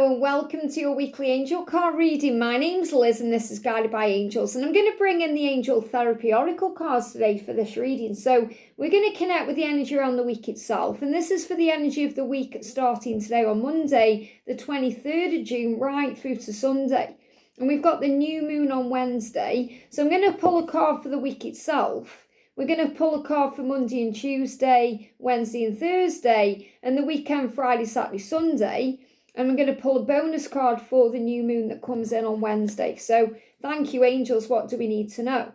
Hello and welcome to your weekly angel card reading. My name's Liz and this is Guided by Angels, and I'm going to bring in the Angel Therapy Oracle cards today for this reading. So we're going to connect with the energy around the week itself, and this is for the energy of the week starting today on Monday the 23rd of June right through to Sunday. And we've got the new moon on Wednesday, so I'm going to pull a card for the week itself. We're going to pull a card for Monday and Tuesday, Wednesday and Thursday, and the weekend Friday, Saturday, Sunday. And I'm going to pull a bonus card for the new moon that comes in on Wednesday. So thank you, angels. What do we need to know?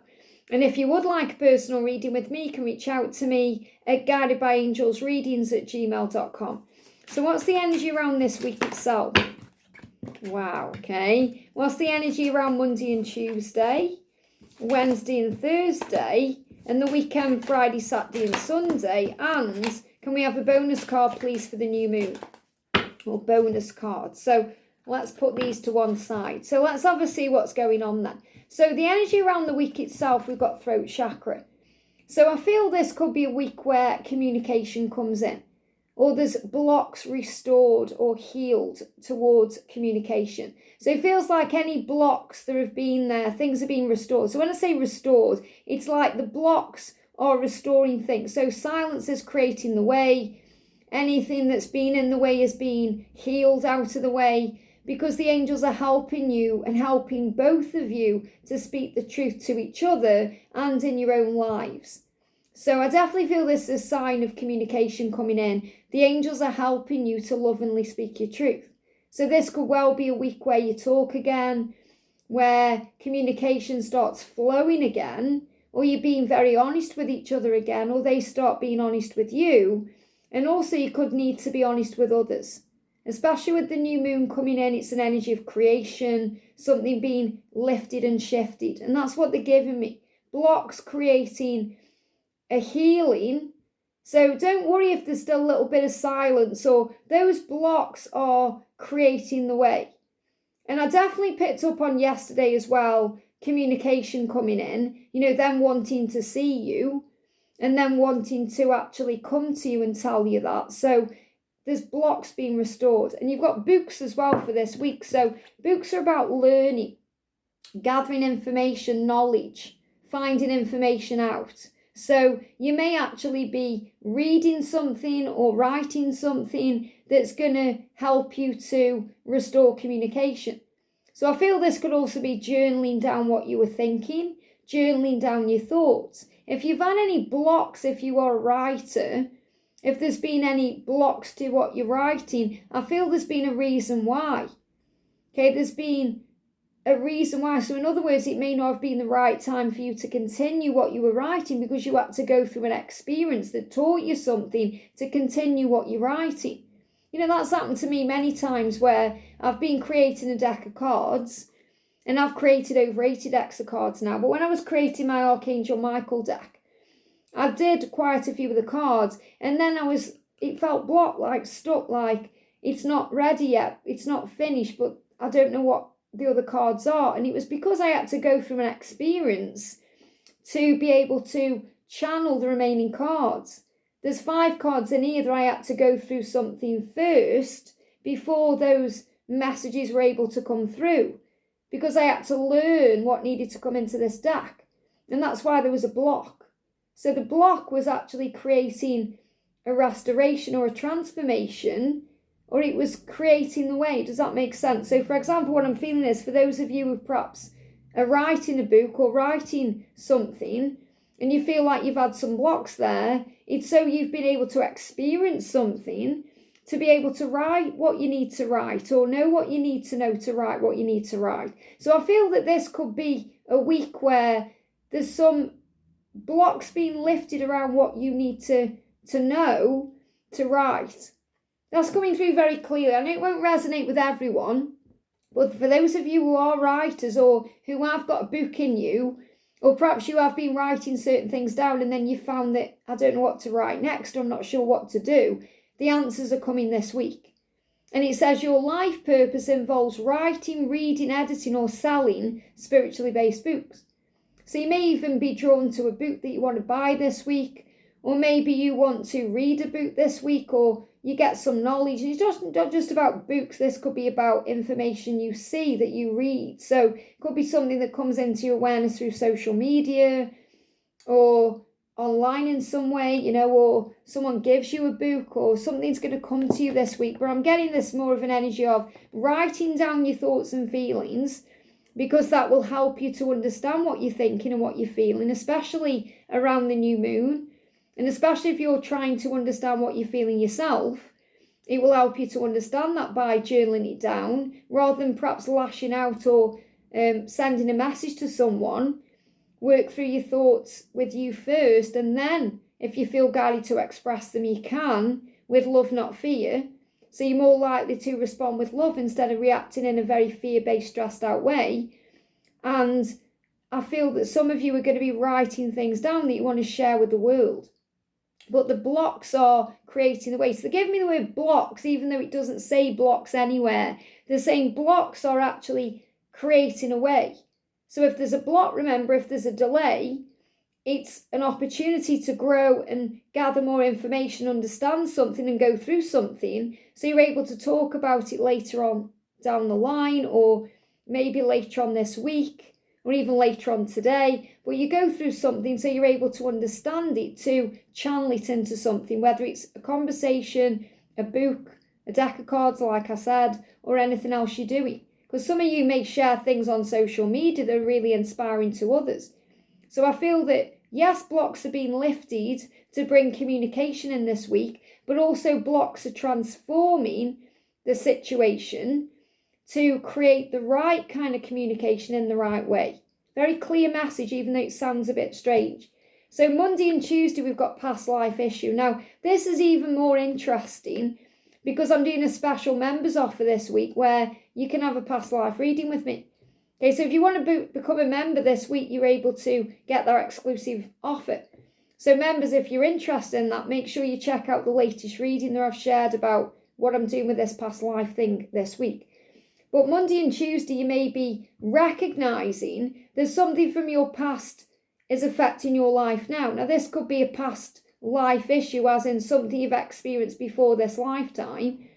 And if you would like a personal reading with me, you can reach out to me at guidedbyangelsreadings@gmail.com. So what's the energy around this week itself? Wow, okay. What's the energy around Monday and Tuesday, Wednesday and Thursday, and the weekend Friday, Saturday and Sunday? And can we have a bonus card, please, for the new moon? Or bonus card. So let's put these to one side. So let's have a see what's going on then. So the energy around the week itself, we've got throat chakra. So I feel this could be a week where communication comes in, or there's blocks restored or healed towards communication. So it feels like any blocks that have been there, things are being restored. So when I say restored, it's like the blocks are restoring things. So silence is creating the way. Anything that's been in the way is being healed out of the way, because the angels are helping you and helping both of you to speak the truth to each other and in your own lives. So I definitely feel this is a sign of communication coming in. The angels are helping you to lovingly speak your truth. So this could well be a week where you talk again, where communication starts flowing again, or you're being very honest with each other again, or they start being honest with you. And also you could need to be honest with others, especially with the new moon coming in. It's an energy of creation, something being lifted and shifted. And that's what they're giving me. Blocks creating a healing. So don't worry if there's still a little bit of silence, or those blocks are creating the way. And I definitely picked up on yesterday as well, communication coming in, them wanting to see you. And then wanting to actually come to you and tell you that. So there's blocks being restored. And you've got books as well for this week. So books are about learning, gathering information, knowledge, finding information out. So you may actually be reading something or writing something that's going to help you to restore communication. So I feel this could also be journaling down what you were thinking, journaling down your thoughts. If you've had any blocks, if you are a writer, if there's been any blocks to what you're writing, I feel there's been a reason why. Okay, there's been a reason why. So in other words, it may not have been the right time for you to continue what you were writing, because you had to go through an experience that taught you something to continue what you're writing. That's happened to me many times where I've been creating a deck of cards. And I've created over 80 decks of cards now. But when I was creating my Archangel Michael deck, I did quite a few of the cards. And then it felt blocked, like stuck, like it's not ready yet. It's not finished, but I don't know what the other cards are. And it was because I had to go through an experience to be able to channel the remaining cards. There's 5 cards in here that I had to go through something first before those messages were able to come through. Because I had to learn what needed to come into this deck. And that's why there was a block. So the block was actually creating a restoration or a transformation, or it was creating the way. Does that make sense? So for example, what I'm feeling is, for those of you who perhaps are writing a book or writing something, and you feel like you've had some blocks there, it's so you've been able to experience something to be able to write what you need to write, or know what you need to know to write what you need to write. So I feel that this could be a week where there's some blocks being lifted around what you need to know to write. That's coming through very clearly. I know it won't resonate with everyone, but for those of you who are writers, or who have got a book in you, or perhaps you have been writing certain things down and then you found that I don't know what to write next, or I'm not sure what to do, the answers are coming this week. And it says your life purpose involves writing, reading, editing, or selling spiritually based books. So you may even be drawn to a book that you want to buy this week, or maybe you want to read a book this week, or you get some knowledge. And it's not just about books. This could be about information you see, that you read. So it could be something that comes into your awareness through social media or online in some way, you know, or someone gives you a book or something's going to come to you this week. But I'm getting this more of an energy of writing down your thoughts and feelings, because that will help you to understand what you're thinking and what you're feeling, especially around the new moon. And especially if you're trying to understand what you're feeling yourself, it will help you to understand that by journaling it down, rather than perhaps lashing out or sending a message to someone. Work through your thoughts with you first, and then if you feel guided to express them, you can, with love, not fear. So you're more likely to respond with love instead of reacting in a very fear-based, stressed out way. And I feel that some of you are going to be writing things down that you want to share with the world. But the blocks are creating the way. So they're giving me the word blocks, even though it doesn't say blocks anywhere. They're saying blocks are actually creating a way. So if there's a block, remember, if there's a delay, it's an opportunity to grow and gather more information, understand something and go through something. So you're able to talk about it later on down the line, or maybe later on this week, or even later on today. But you go through something so you're able to understand it, to channel it into something, whether it's a conversation, a book, a deck of cards, like I said, or anything else you're doing. Because some of you may share things on social media that are really inspiring to others. So I feel that, yes, blocks are being lifted to bring communication in this week, but also blocks are transforming the situation to create the right kind of communication in the right way. Very clear message, even though it sounds a bit strange. So Monday and Tuesday, we've got past life issue. Now, this is even more interesting because I'm doing a special members offer this week where you can have a past life reading with me. Okay, so if you want to become a member this week, you're able to get that exclusive offer. So members, if you're interested in that, make sure you check out the latest reading that I've shared about what I'm doing with this past life thing this week. But Monday and Tuesday, you may be recognising there's something from your past is affecting your life now. Now, this could be a past life issue, as in something you've experienced before this lifetime,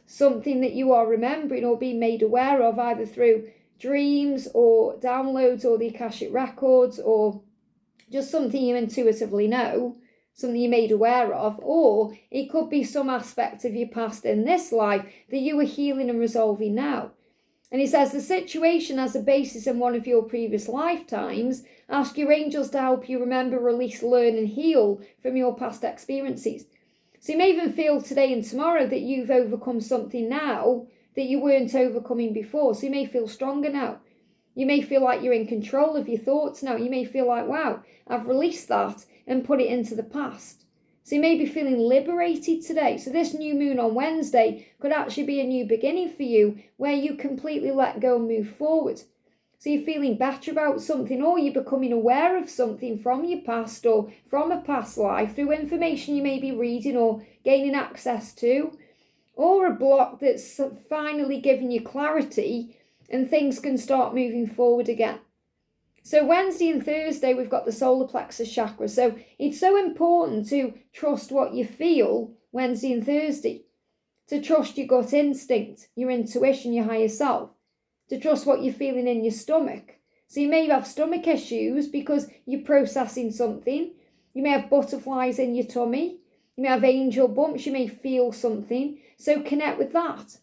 something that you are remembering or being made aware of, either through dreams or downloads or the Akashic records, or just something you intuitively know, something you're made aware of. Or it could be some aspect of your past in this life that you are healing and resolving now. And he says the situation has a basis in one of your previous lifetimes. Ask your angels to help you remember, release, learn and heal from your past experiences. So you may even feel today and tomorrow that you've overcome something now that you weren't overcoming before. So you may feel stronger now. You may feel like you're in control of your thoughts now. You may feel like, wow, I've released that and put it into the past. So you may be feeling liberated today. So this new moon on Wednesday could actually be a new beginning for you, where you completely let go and move forward. So you're feeling better about something, or you're becoming aware of something from your past or from a past life through information you may be reading or gaining access to, or a block that's finally giving you clarity and things can start moving forward again. So Wednesday and Thursday, we've got the solar plexus chakra. So it's so important to trust what you feel Wednesday and Thursday, to trust your gut instinct, your intuition, your higher self, to trust what you're feeling in your stomach. So you may have stomach issues because you're processing something. You may have butterflies in your tummy. You may have angel bumps. You may feel something. So connect with that.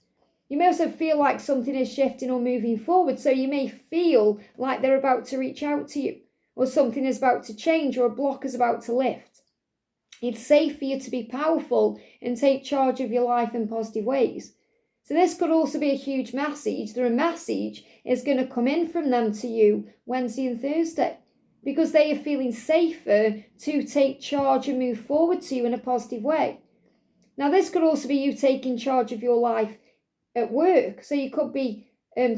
You may also feel like something is shifting or moving forward. So you may feel like they're about to reach out to you, or something is about to change, or a block is about to lift. It's safe for you to be powerful and take charge of your life in positive ways. So this could also be a huge message. A message is going to come in from them to you Wednesday and Thursday, because they are feeling safer to take charge and move forward to you in a positive way. Now, this could also be you taking charge of your life at work. So you could be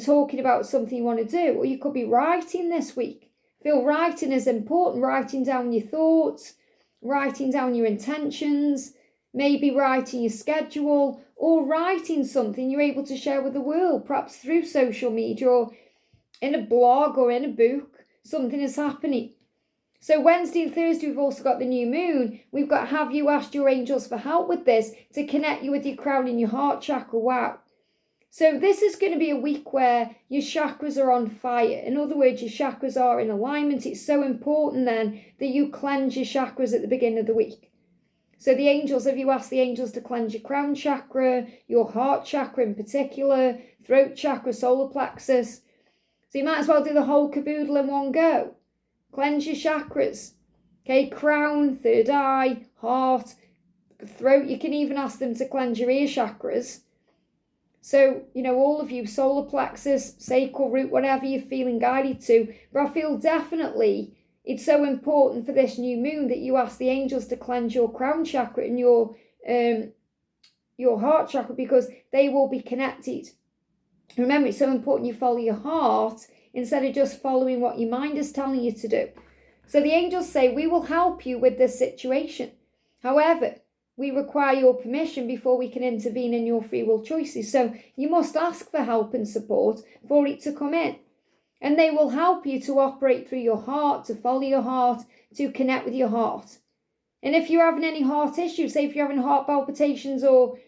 talking about something you want to do, or you could be writing this week. I feel writing is important, writing down your thoughts, writing down your intentions, maybe writing your schedule, or writing something you're able to share with the world, perhaps through social media or in a blog or in a book. Something is happening. So Wednesday and Thursday, we've also got the new moon. We've got, have you asked your angels for help with this to connect you with your crown and your heart chakra? Wow. So this is going to be a week where your chakras are on fire. In other words, your chakras are in alignment. It's so important then that you cleanse your chakras at the beginning of the week. So the angels, have you asked the angels to cleanse your crown chakra, your heart chakra in particular, throat chakra, solar plexus? So you might as well do the whole caboodle in one go. Cleanse your chakras. Okay, crown, third eye, heart, throat. You can even ask them to cleanse your ear chakras. So, all of you, solar plexus, sacral root, whatever you're feeling guided to. But I feel definitely it's so important for this new moon that you ask the angels to cleanse your crown chakra and your heart chakra, because they will be connected. Remember, it's so important you follow your heart instead of just following what your mind is telling you to do. So the angels say, we will help you with this situation. However, we require your permission before we can intervene in your free will choices. So you must ask for help and support for it to come in. And they will help you to operate through your heart, to follow your heart, to connect with your heart. And if you're having any heart issues, say if you're having heart palpitations or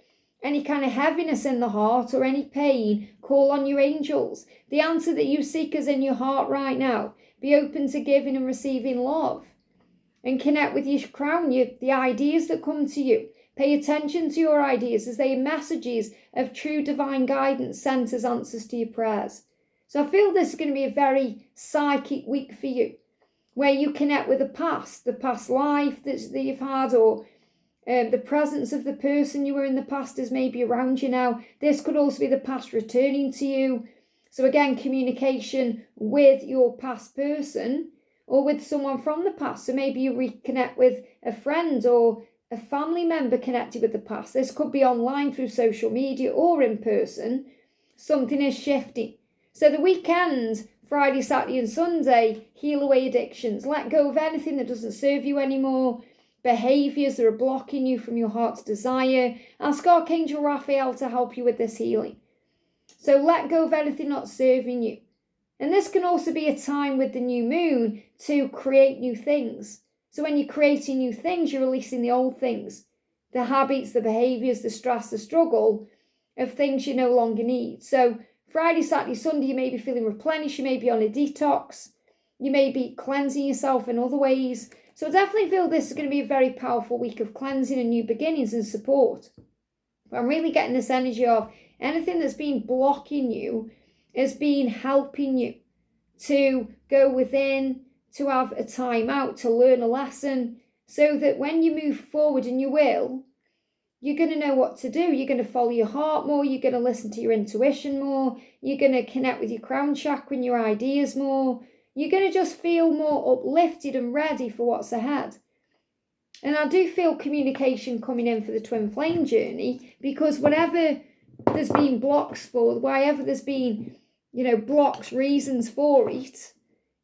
any kind of heaviness in the heart or any pain, call on your angels. The answer that you seek is in your heart right now. Be open to giving and receiving love. And connect with your crown, the ideas that come to you. Pay attention to your ideas as they are messages of true divine guidance sent as answers to your prayers. So I feel this is going to be a very psychic week for you, where you connect with the past life that you've had, or the presence of the person you were in the past is maybe around you now. This could also be the past returning to you. So again, communication with your past person or with someone from the past. So maybe you reconnect with a friend or a family member connected with the past. This could be online through social media or in person. Something is shifting. So the weekend, Friday, Saturday and Sunday, heal away addictions. Let go of anything that doesn't serve you anymore. Behaviours that are blocking you from your heart's desire. Ask Archangel Raphael to help you with this healing. So let go of anything not serving you. And this can also be a time with the new moon to create new things. So when you're creating new things, you're releasing the old things. The habits, the behaviours, the stress, the struggle of things you no longer need. So Friday, Saturday, Sunday, you may be feeling replenished. You may be on a detox. You may be cleansing yourself in other ways. So I definitely feel this is going to be a very powerful week of cleansing and new beginnings and support. But I'm really getting this energy of anything that's been blocking you has been helping you to go within, to have a time out, to learn a lesson, so that when you move forward, and you will, you're going to know what to do. You're going to follow your heart more. You're going to listen to your intuition more. You're going to connect with your crown chakra and your ideas more. You're going to just feel more uplifted and ready for what's ahead. And I do feel communication coming in for the twin flame journey, because whatever there's been blocks for, wherever there's been, blocks, reasons for it,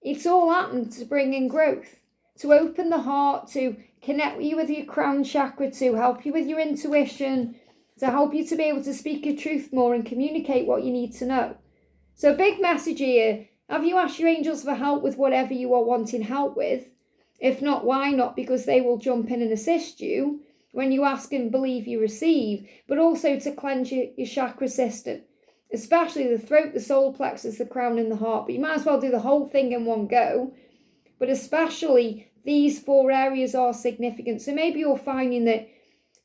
it's all happened to bring in growth, to open the heart, to connect you with your crown chakra, to help you with your intuition, to help you to be able to speak your truth more and communicate what you need to know. So big message here. Have you asked your angels for help with whatever you are wanting help with? If not, why not? Because they will jump in and assist you when you ask and believe you receive, but also to cleanse your chakra system, especially the throat, the solar plexus, the crown and the heart. But you might as well do the whole thing in one go. But especially these 4 areas are significant. So maybe you're finding that,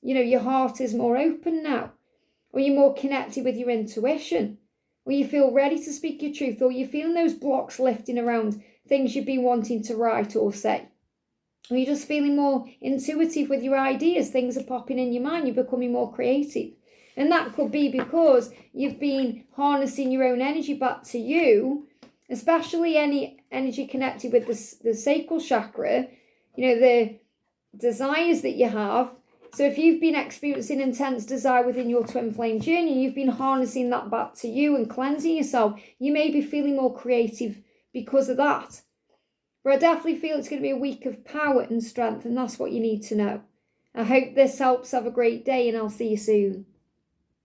your heart is more open now, or you're more connected with your intuition, or you feel ready to speak your truth, or you're feeling those blocks lifting around things you've been wanting to write or say. Or you're just feeling more intuitive with your ideas. Things are popping in your mind. You're becoming more creative. And that could be because you've been harnessing your own energy back to you, especially any energy connected with the sacral chakra, the desires that you have. So if you've been experiencing intense desire within your twin flame journey, you've been harnessing that back to you and cleansing yourself, you may be feeling more creative because of that. But I definitely feel it's going to be a week of power and strength, and that's what you need to know. I hope this helps. Have a great day, and I'll see you soon.